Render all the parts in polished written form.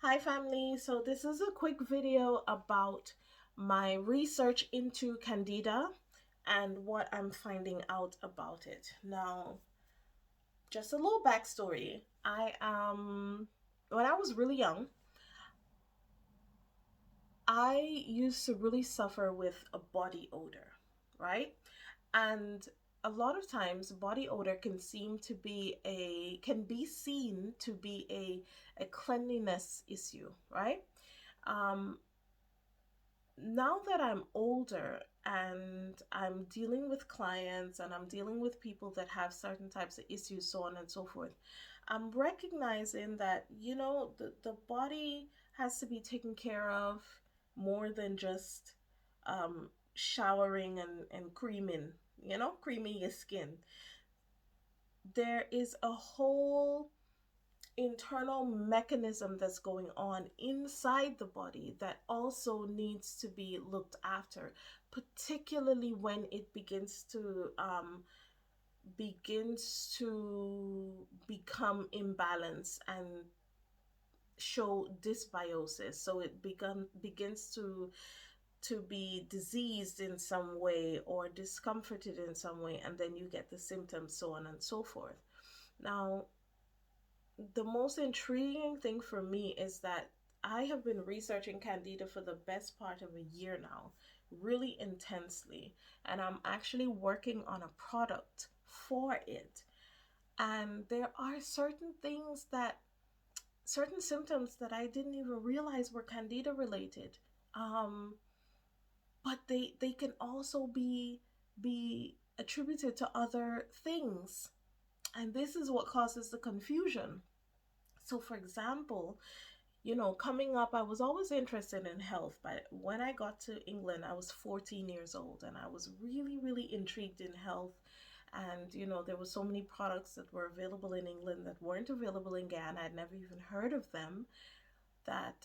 Hi family, so this is a quick video about my research into Candida and what I'm finding out about it. Now, just a little backstory. When I was really young, I used to really suffer with a body odor, right? And a lot of times body odor can be seen to be a cleanliness issue, right? Um, Now that I'm older and I'm dealing with clients and I'm dealing with people that have certain types of issues, so on and so forth, I'm recognizing that, the body has to be taken care of more than just showering and creaming your skin. There is a whole internal mechanism that's going on inside the body that also needs to be looked after, particularly when it begins to become imbalanced and show dysbiosis. So it begins to be diseased in some way or discomforted in some way, and then you get the symptoms, so on and so forth. Now, the most intriguing thing for me is that I have been researching Candida for the best part of a year now, really intensely, and I'm actually working on a product for it. And there are certain symptoms that I didn't even realize were Candida related. Um, but they can also be attributed to other things. And this is what causes the confusion. So, for example, coming up, I was always interested in health. But when I got to England, I was 14 years old and I was really, really intrigued in health. And, there were so many products that were available in England that weren't available in Ghana. I'd never even heard of them. That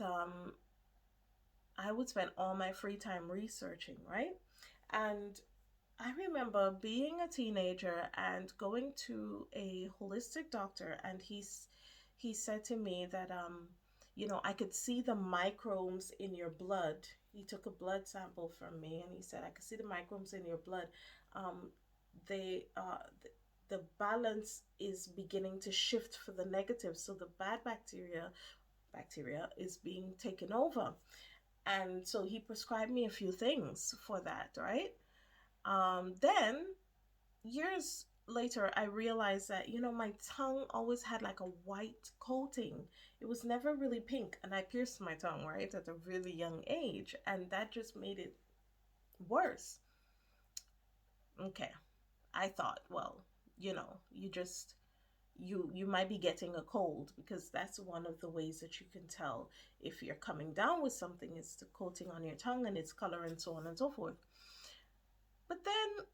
I would spend all my free time researching, right? And I remember being a teenager and going to a holistic doctor, and he said to me that I could see the microbes in your blood. He took a blood sample from me, and he said I could see the microbes in your blood. Um, they the balance is beginning to shift for the negative, so the bad bacteria is being taken over, and so he prescribed me a few things for that, right? Then years later, I realized that, my tongue always had like a white coating. It was never really pink. And I pierced my tongue, right, at a really young age. And that just made it worse. Okay. I thought, well, you just. You might be getting a cold, because that's one of the ways that you can tell if you're coming down with something, is the coating on your tongue and its color and so on and so forth. But then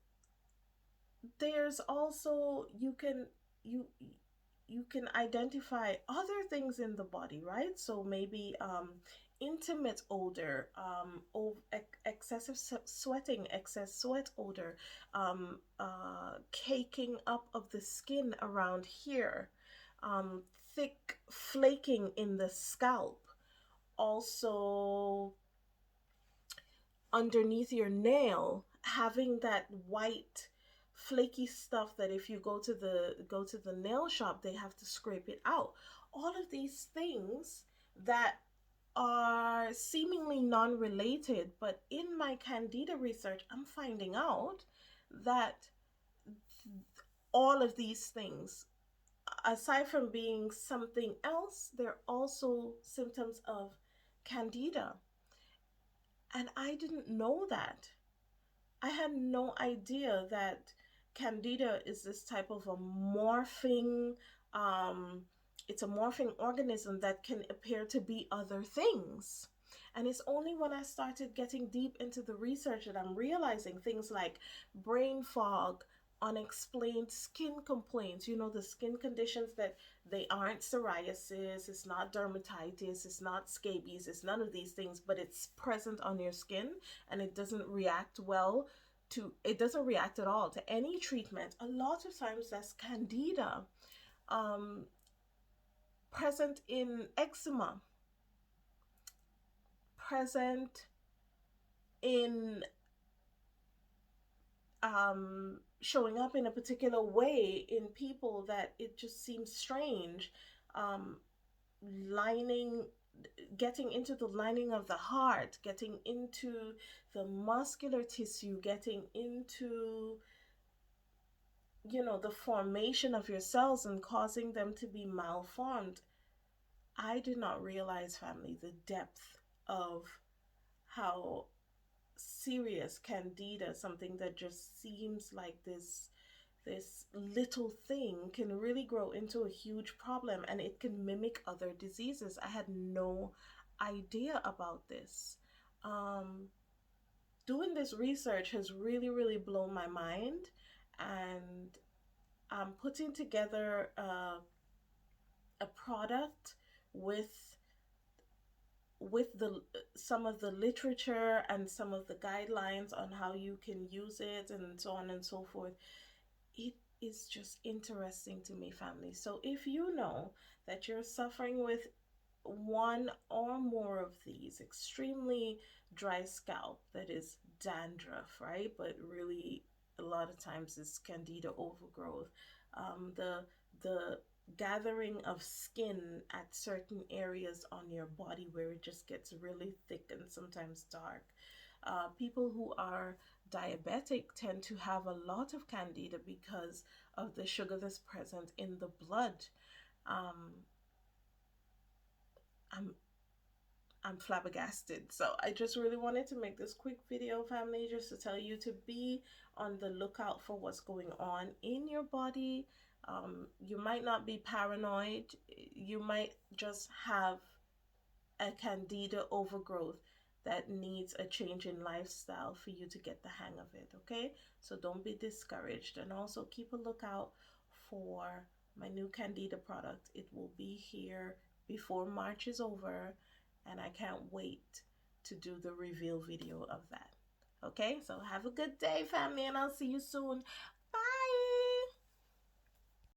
there's also, you can identify other things in the body, right? So maybe intimate odor, excessive sweating, excess sweat odor, caking up of the skin around here, thick flaking in the scalp, also underneath your nail, having that white flaky stuff that if you go to the nail shop, they have to scrape it out. All of these things that are seemingly non-related, but in my Candida research, I'm finding out that all of these things, aside from being something else, they're also symptoms of Candida. And I didn't know that. I had no idea that Candida is this type of a morphing, um, it's a morphing organism that can appear to be other things. And it's only when I started getting deep into the research that I'm realizing things like brain fog, unexplained skin complaints, the skin conditions that they aren't psoriasis, it's not dermatitis, it's not scabies, it's none of these things, but it's present on your skin and it doesn't react at all to any treatment. A lot of times that's Candida, um, present in eczema, present in showing up in a particular way in people that it just seems strange. Um, lining Getting into the lining of the heart, getting into the muscular tissue, getting into, the formation of your cells and causing them to be malformed. I did not realize, family, the depth of how serious candida, something that just seems like this little thing, can really grow into a huge problem, and it can mimic other diseases. I had no idea about this. Um, Doing this research has really, really blown my mind, and I'm putting together a product with the some of the literature and some of the guidelines on how you can use it and so on and so forth. It is just interesting to me, family. So if you know that you're suffering with one or more of these, extremely dry scalp, that is dandruff, right? But really, a lot of times it's candida overgrowth. The gathering of skin at certain areas on your body where it just gets really thick and sometimes dark. People who are diabetic tend to have a lot of candida because of the sugar that's present in the blood. Um, I'm I'm flabbergasted. So I just really wanted to make this quick video, family, just to tell you to be on the lookout for what's going on in your body. You might not be paranoid. You might just have a candida overgrowth that needs a change in lifestyle for you to get the hang of it, okay? So don't be discouraged, and also keep a lookout for my new candida product. It will be here before March is over, and I can't wait to do the reveal video of that. Okay, so have a good day, family, and I'll see you soon.